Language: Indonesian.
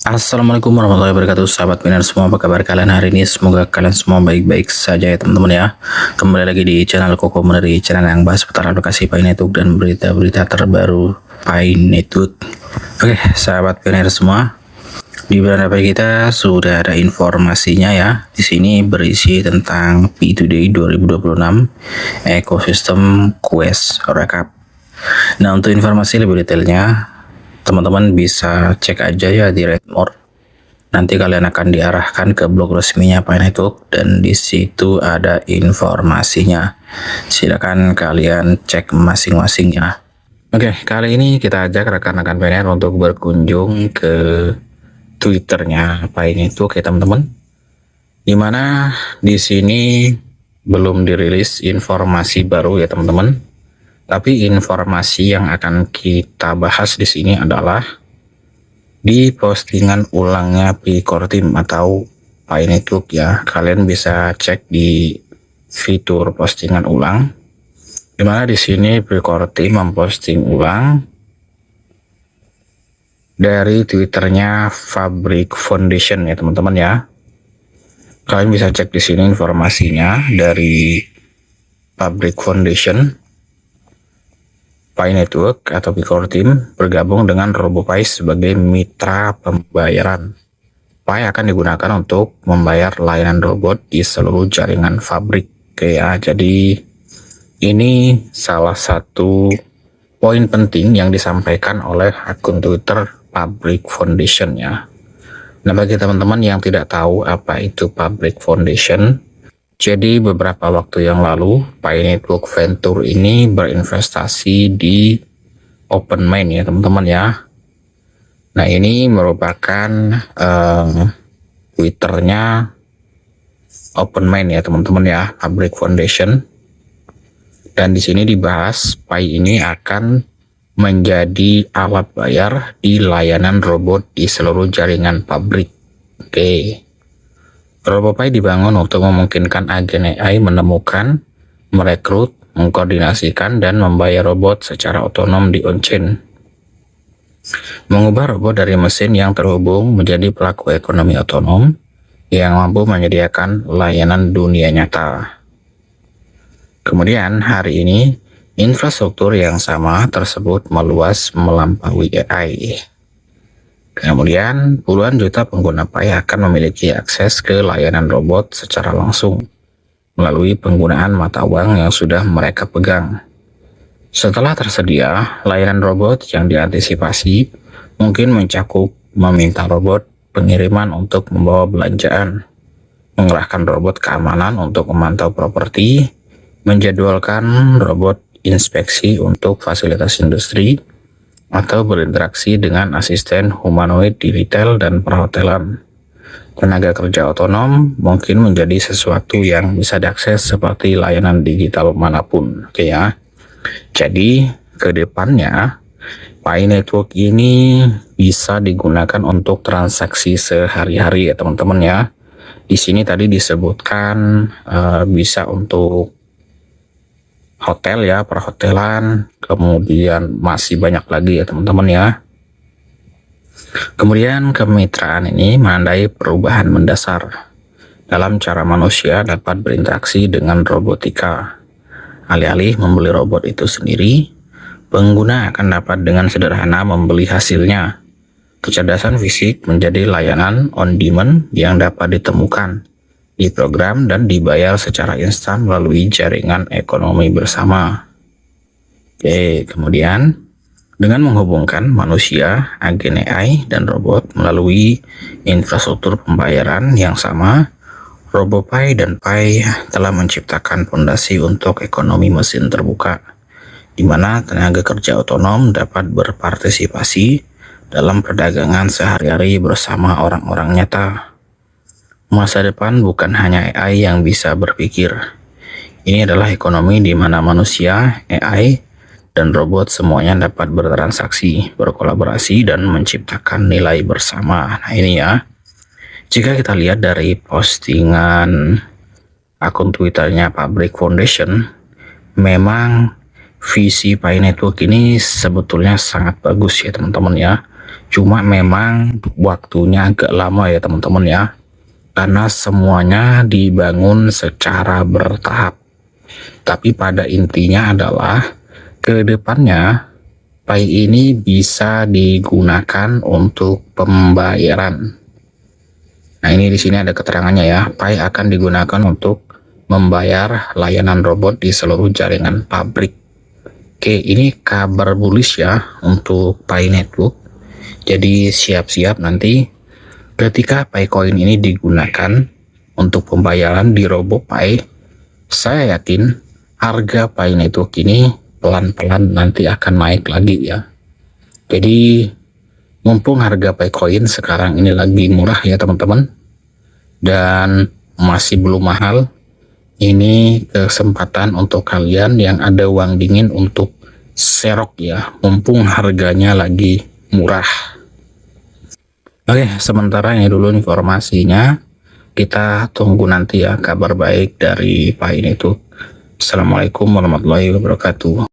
Assalamualaikum warahmatullahi wabarakatuh, sahabat Miner semua. Apa kabar kalian hari ini? Semoga kalian semua baik-baik saja ya teman-teman ya. Kembali lagi di channel Koko Meneri, channel yang bahas seputar aplikasi Pi Network dan berita-berita terbaru Pi Network. Oke, sahabat Miner semua, di beranda Pi kita sudah ada informasinya ya. Di sini berisi tentang Pi Today 2026 ekosistem Quest Recap. Nah, untuk informasi lebih detailnya, teman-teman bisa cek aja ya di Redmore. Nanti kalian akan diarahkan ke blog resminya Pi Network dan di situ ada informasinya. Silakan kalian cek masing-masingnya. Oke, kali ini kita ajak rekan-rekan Pi Network untuk berkunjung ke Twitternya Pi Network ya teman-teman. Dimana di sini belum dirilis informasi baru ya teman-teman. Tapi informasi yang akan kita bahas di sini adalah di postingan ulangnya Pi Core Team atau Pi Network ya. Kalian bisa cek di fitur postingan ulang. Dimana di sini Pi Core Team memposting ulang dari Twitternya Fabric Foundation ya teman-teman ya. Kalian bisa cek di sini informasinya dari Fabric Foundation. Pi Network atau Pi Core Team bergabung dengan RoboPi sebagai mitra pembayaran. Pi akan digunakan untuk membayar layanan robot di seluruh jaringan Fabric. Oke ya, jadi ini salah satu poin penting yang disampaikan oleh akun Twitter Fabric Foundation ya. Nah, bagi teman-teman yang tidak tahu apa itu Fabric Foundation, jadi beberapa waktu yang lalu Pi Network Venture ini berinvestasi di OpenMain ya teman-teman ya. Nah, ini merupakan Twitternya OpenMain ya teman-teman ya, Fabric Foundation. Dan di sini dibahas Pi ini akan menjadi alat bayar di layanan robot di seluruh jaringan Fabric. Oke. RoboPi dibangun untuk memungkinkan agen AI menemukan, merekrut, mengkoordinasikan, dan membayar robot secara otonom di on-chain. Mengubah robot dari mesin yang terhubung menjadi pelaku ekonomi otonom yang mampu menyediakan layanan dunia nyata. Kemudian hari ini, infrastruktur yang sama tersebut meluas melampaui AI. Kemudian, puluhan juta pengguna Pi akan memiliki akses ke layanan robot secara langsung melalui penggunaan mata uang yang sudah mereka pegang. Setelah tersedia, layanan robot yang diantisipasi mungkin mencakup meminta robot pengiriman untuk membawa belanjaan, mengerahkan robot keamanan untuk memantau properti, menjadwalkan robot inspeksi untuk fasilitas industri, atau berinteraksi dengan asisten humanoid di retail dan perhotelan. Tenaga kerja otonom mungkin menjadi sesuatu yang bisa diakses seperti layanan digital manapun. Oke ya. Jadi ke depannya Pi Network ini bisa digunakan untuk transaksi sehari-hari ya teman-teman ya. Di sini tadi disebutkan bisa untuk hotel ya, perhotelan, kemudian masih banyak lagi ya teman-teman ya. Kemudian kemitraan ini menandai perubahan mendasar dalam cara manusia dapat berinteraksi dengan robotika. Alih-alih membeli robot itu sendiri, pengguna akan dapat dengan sederhana membeli hasilnya. Kecerdasan fisik menjadi layanan on demand yang dapat ditemukan, diprogram dan dibayar secara instan melalui jaringan ekonomi bersama. Oke, kemudian dengan menghubungkan manusia, agen AI, dan robot melalui infrastruktur pembayaran yang sama, RoboPi dan Pi telah menciptakan fondasi untuk ekonomi mesin terbuka, di mana tenaga kerja otonom dapat berpartisipasi dalam perdagangan sehari-hari bersama orang-orang nyata. Masa depan bukan hanya AI yang bisa berpikir. Ini adalah ekonomi di mana manusia, AI, dan robot semuanya dapat bertransaksi, berkolaborasi, dan menciptakan nilai bersama. Nah ini ya. Jika kita lihat dari postingan akun Twitternya Fabric Foundation, memang visi Pi Network ini sebetulnya sangat bagus ya teman-teman ya. Cuma memang waktunya agak lama ya teman-teman ya, karena semuanya dibangun secara bertahap. Tapi pada intinya adalah ke depannya Pi ini bisa digunakan untuk pembayaran. Nah, ini di sini ada keterangannya ya. Pi akan digunakan untuk membayar layanan robot di seluruh jaringan pabrik. Oke, ini kabar bullish ya untuk Pi Network. Jadi siap-siap nanti ketika Pi Coin ini digunakan untuk pembayaran di RoboPi, saya yakin harga Pi Network ini pelan-pelan nanti akan naik lagi ya. Jadi mumpung harga Pi Coin sekarang ini lagi murah ya teman-teman, dan masih belum mahal, ini kesempatan untuk kalian yang ada uang dingin untuk serok ya, mumpung harganya lagi murah. Oke, sementara ini dulu informasinya. Kita tunggu nanti ya kabar baik dari Pi Network. Assalamualaikum warahmatullahi wabarakatuh.